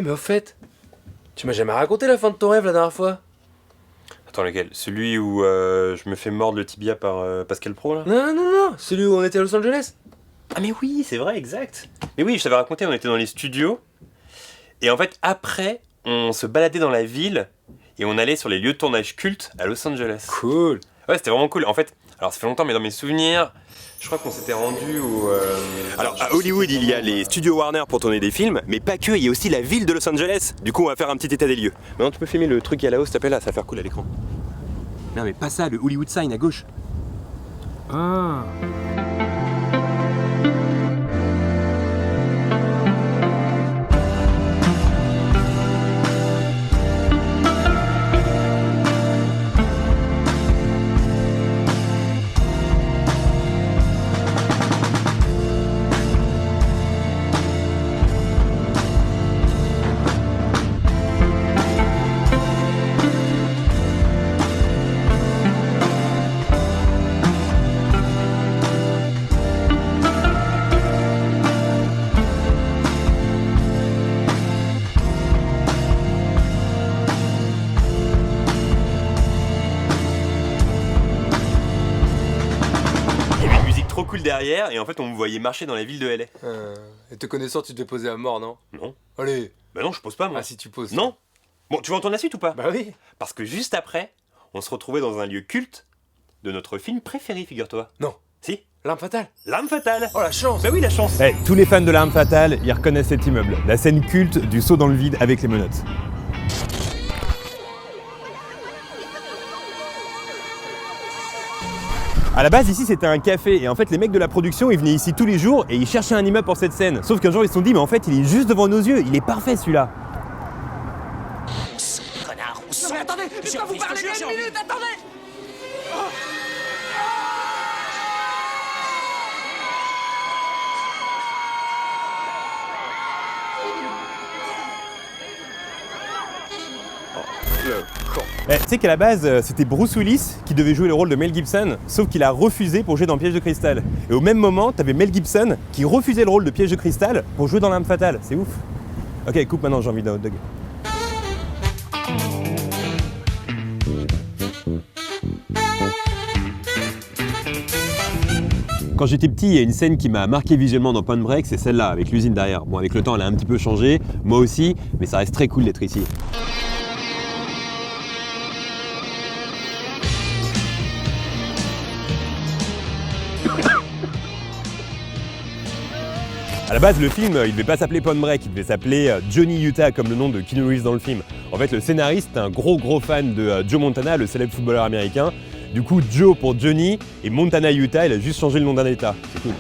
mais au fait, tu m'as jamais raconté la fin de ton rêve la dernière fois? Attends, lequel? Celui où je me fais mordre le tibia par Pascal Pro, là? Non, celui où on était à Los Angeles. Ah mais oui, c'est vrai, exact. Mais oui, je t'avais raconté, on était dans les studios. Et en fait, après, on se baladait dans la ville et on allait sur les lieux de tournage cultes à Los Angeles. Cool. Ouais, c'était vraiment cool. En fait, alors ça fait longtemps, mais dans mes souvenirs, je crois qu'on s'était rendu au... Alors, à Hollywood, il y a les studios Warner pour tourner des films, mais pas que, il y a aussi la ville de Los Angeles. Du coup, on va faire un petit état des lieux. Maintenant, tu peux filmer le truc qui est là-haut, s'il te plaît, là, ça va faire cool à l'écran. Non, mais pas ça, le Hollywood sign à gauche. Ah. Trop cool derrière, et en fait on me voyait marcher dans la ville de LA. Et te connaissant, tu devais poser à mort, non? Non. Allez. Bah non, je pose pas moi. Ah si tu poses. Non. Bon, tu veux entendre la suite ou pas? Bah oui. Parce que juste après, on se retrouvait dans un lieu culte de notre film préféré, figure-toi. Non. Si. L'arme fatale. L'arme fatale. Oh la chance. Bah oui, la chance. Tous les fans de l'arme fatale, ils reconnaissent cet immeuble. La scène culte du saut dans le vide avec les menottes. À la base, ici, c'était un café. Et en fait, les mecs de la production, ils venaient ici tous les jours et ils cherchaient un immeuble pour cette scène. Sauf qu'un jour, ils se sont dit, mais en fait, il est juste devant nos yeux. Il est parfait, celui-là. Connard, Non mais attendez, je dois vous parler une minute, attendez. Tu sais qu'à la base, c'était Bruce Willis qui devait jouer le rôle de Mel Gibson, sauf qu'il a refusé pour jouer dans Piège de cristal. Et au même moment, t'avais Mel Gibson qui refusait le rôle de Piège de cristal pour jouer dans l'arme fatale. C'est ouf. Ok, coupe maintenant, j'ai envie d'un hot dog. Quand j'étais petit, il y a une scène qui m'a marqué visuellement dans Point Break, c'est celle-là, avec l'usine derrière. Bon, avec le temps, elle a un petit peu changé, moi aussi, mais ça reste très cool d'être ici. À la base, le film, il devait pas s'appeler Point Break, il devait s'appeler Johnny Utah, comme le nom de Keanu Reeves dans le film. En fait, le scénariste est un gros fan de Joe Montana, le célèbre footballeur américain. Du coup, Joe pour Johnny et Montana Utah, il a juste changé le nom d'un état. C'est cool.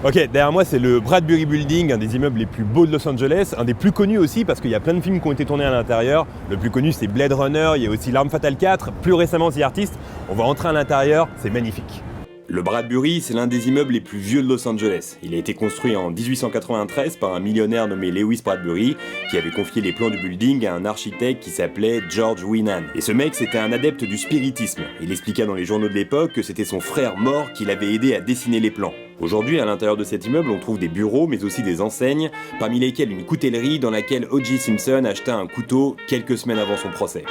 Ok, derrière moi, c'est le Bradbury Building, un des immeubles les plus beaux de Los Angeles, un des plus connus aussi parce qu'il y a plein de films qui ont été tournés à l'intérieur. Le plus connu, c'est Blade Runner, il y a aussi L'Arme Fatale 4, plus récemment The Artist. On va entrer à l'intérieur, c'est magnifique. Le Bradbury, c'est l'un des immeubles les plus vieux de Los Angeles. Il a été construit en 1893 par un millionnaire nommé Lewis Bradbury, qui avait confié les plans du building à un architecte qui s'appelait George Winnan. Et ce mec, c'était un adepte du spiritisme. Il expliqua dans les journaux de l'époque que c'était son frère mort qui l'avait aidé à dessiner les plans. Aujourd'hui, à l'intérieur de cet immeuble, on trouve des bureaux, mais aussi des enseignes, parmi lesquelles une coutellerie dans laquelle O.J. Simpson acheta un couteau quelques semaines avant son procès.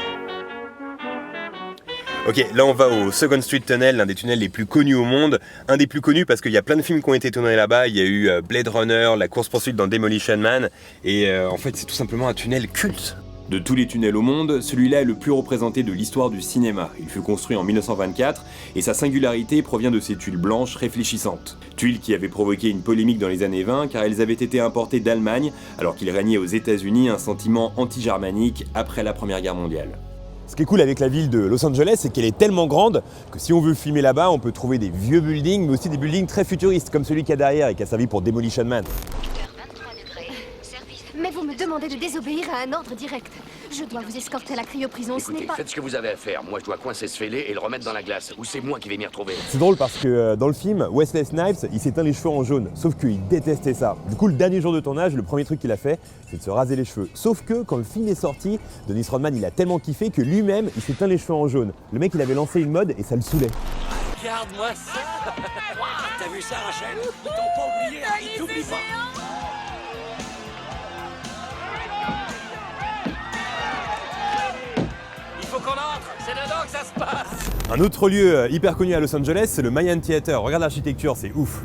Ok, là on va au Second Street Tunnel, l'un des tunnels les plus connus au monde. Un des plus connus parce qu'il y a plein de films qui ont été tournés là-bas. Il y a eu Blade Runner, la course-poursuite dans Demolition Man. Et en fait, c'est tout simplement un tunnel culte. De tous les tunnels au monde, celui-là est le plus représenté de l'histoire du cinéma. Il fut construit en 1924 et sa singularité provient de ses tuiles blanches réfléchissantes. Tuiles qui avaient provoqué une polémique dans les années 20 car elles avaient été importées d'Allemagne alors qu'il régnait aux États-Unis un sentiment anti-germanique après la Première Guerre mondiale. Ce qui est cool avec la ville de Los Angeles, c'est qu'elle est tellement grande que si on veut filmer là-bas, on peut trouver des vieux buildings, mais aussi des buildings très futuristes, comme celui qu'il y a derrière et qui a servi pour Demolition Man. Mais vous me demandez de désobéir à un ordre direct. Je dois vous escorter à la cryoprison, ce n'est Écoutez, pas... faites ce que vous avez à faire. Moi, je dois coincer ce fêlé et le remettre dans la glace. Ou c'est moi qui vais m'y retrouver. C'est drôle parce que dans le film, Wesley Snipes, il s'éteint les cheveux en jaune, sauf qu'il détestait ça. Du coup, le dernier jour de tournage, le premier truc qu'il a fait, c'est de se raser les cheveux. Sauf que quand le film est sorti, Dennis Rodman, il a tellement kiffé que lui-même, il s'éteint les cheveux en jaune. Le mec, il avait lancé une mode et ça le saoulait. Regarde-moi ça. T'as vu ça, Rachel? Ils t'ont pas oublié, ils t'oublient pas. qu'on entre. C'est dedans que ça se passe. Un autre lieu hyper connu à Los Angeles, c'est le Mayan Theater. Regarde l'architecture, c'est ouf.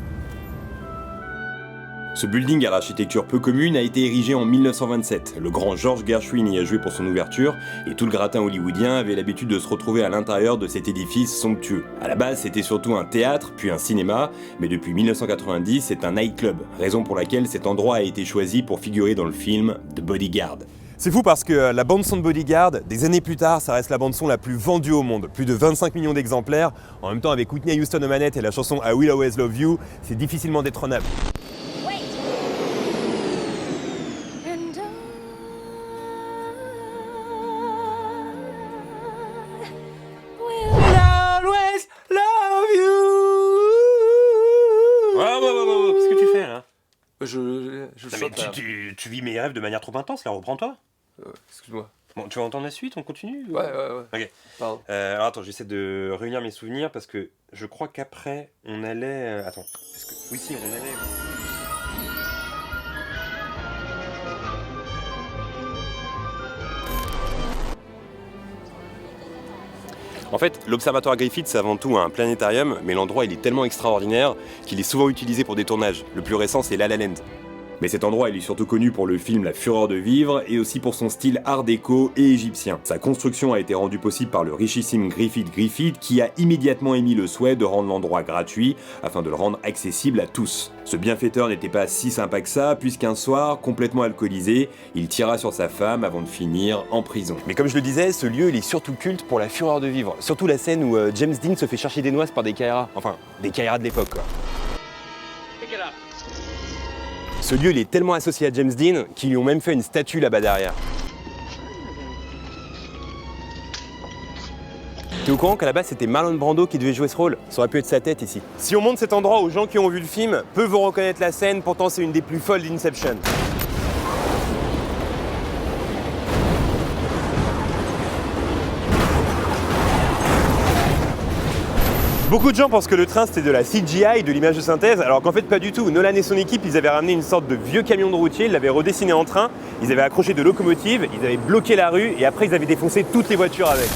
Ce building à l'architecture peu commune a été érigé en 1927. Le grand George Gershwin y a joué pour son ouverture, et tout le gratin hollywoodien avait l'habitude de se retrouver à l'intérieur de cet édifice somptueux. À la base, c'était surtout un théâtre, puis un cinéma, mais depuis 1990, c'est un nightclub, raison pour laquelle cet endroit a été choisi pour figurer dans le film The Bodyguard. C'est fou parce que la bande-son de Bodyguard, des années plus tard, ça reste la bande-son la plus vendue au monde. Plus de 25 millions d'exemplaires. En même temps, avec Whitney Houston aux manettes et la chanson I Will Always Love You, c'est difficilement détrônable. Qu'est-ce que tu fais là? Je chante. Tu vis mes rêves de manière trop intense, là, reprends-toi. Excuse-moi. Bon, tu vas entendre la suite, on continue? Ouais. Ok. Pardon. Alors attends, j'essaie de réunir mes souvenirs parce que je crois qu'après, on allait... Attends, est-ce que... Oui, si, on allait... En fait, l'Observatoire Griffith, c'est avant tout un planétarium, mais l'endroit il est tellement extraordinaire qu'il est souvent utilisé pour des tournages. Le plus récent, c'est La La Land. Mais cet endroit, il est surtout connu pour le film La Fureur de vivre et aussi pour son style art déco et égyptien. Sa construction a été rendue possible par le richissime Griffith qui a immédiatement émis le souhait de rendre l'endroit gratuit afin de le rendre accessible à tous. Ce bienfaiteur n'était pas si sympa que ça, puisqu'un soir, complètement alcoolisé, il tira sur sa femme avant de finir en prison. Mais comme je le disais, ce lieu, il est surtout culte pour La Fureur de vivre. Surtout la scène où James Dean se fait chercher des noises par des Kairas. Enfin, des Kairas de l'époque, quoi. Ce lieu, il est tellement associé à James Dean qu'ils lui ont même fait une statue là-bas derrière. T'es au courant qu'à la base c'était Marlon Brando qui devait jouer ce rôle? Ça aurait pu être sa tête ici. Si on montre cet endroit aux gens qui ont vu le film, peu vont reconnaître la scène, pourtant c'est une des plus folles d'Inception. Beaucoup de gens pensent que le train c'était de la CGI, de l'image de synthèse, alors qu'en fait pas du tout. Nolan et son équipe, ils avaient ramené une sorte de vieux camion de routier, ils l'avaient redessiné en train, ils avaient accroché de locomotives, ils avaient bloqué la rue et après ils avaient défoncé toutes les voitures avec.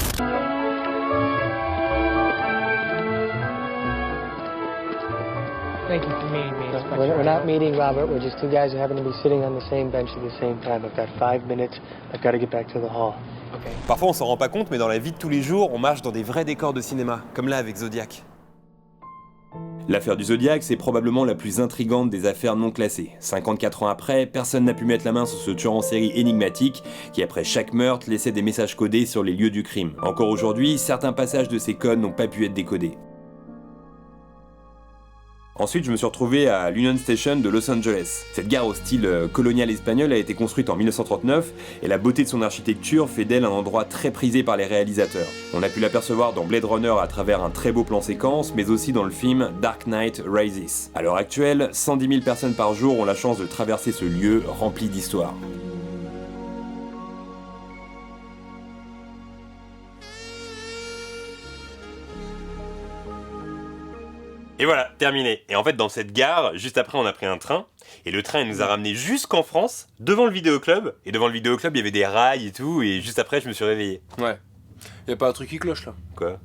Thank you for meeting me. We're not meeting, Robert. We're just two guys who happen to be sitting on the same bench at the same time. I've got 5 minutes. I've got to get back to the hall. Okay. Parfois on s'en rend pas compte, mais dans la vie de tous les jours, on marche dans des vrais décors de cinéma, comme là avec Zodiac. L'affaire du Zodiac, c'est probablement la plus intrigante des affaires non classées. 54 ans après, personne n'a pu mettre la main sur ce tueur en série énigmatique qui, après chaque meurtre, laissait des messages codés sur les lieux du crime. Encore aujourd'hui, certains passages de ces codes n'ont pas pu être décodés. Ensuite, je me suis retrouvé à l'Union Station de Los Angeles. Cette gare au style colonial espagnol a été construite en 1939 et la beauté de son architecture fait d'elle un endroit très prisé par les réalisateurs. On a pu l'apercevoir dans Blade Runner à travers un très beau plan séquence, mais aussi dans le film Dark Knight Rises. À l'heure actuelle, 110 000 personnes par jour ont la chance de traverser ce lieu rempli d'histoire. Et voilà, terminé. Et en fait, dans cette gare, juste après, on a pris un train. Et le train, il nous a ramenés jusqu'en France, devant le vidéoclub. Et devant le vidéoclub, il y avait des rails et tout. Et juste après, je me suis réveillé. Ouais. Y a pas un truc qui cloche là? Quoi?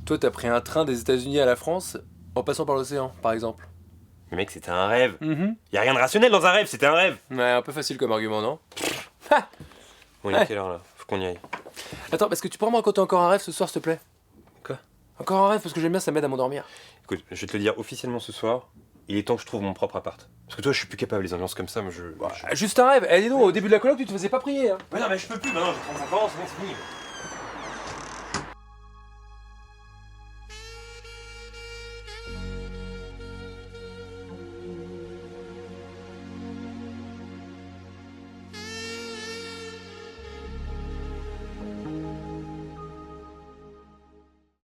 Toi, t'as pris un train des États-Unis à la France en passant par l'océan, par exemple. Mais mec, c'était un rêve. Mm-hmm. Y a rien de rationnel dans un rêve, c'était un rêve. Ouais, un peu facile comme argument, non? On est à quelle heure là? Faut qu'on y aille. Attends, est-ce que tu pourrais me raconter encore un rêve ce soir, s'il te plaît? Quoi? Encore un rêve, parce que j'aime bien, ça m'aide à m'endormir. Écoute, je vais te le dire officiellement ce soir. Il est temps que je trouve mon propre appart. Parce que toi, je suis plus capable, les ambiances comme ça, moi je... Juste un rêve. Eh, dis donc, au début de la coloc, tu te faisais pas prier, hein. Ouais, non, mais je peux plus, maintenant j'ai 35 ans, c'est bon, c'est fini.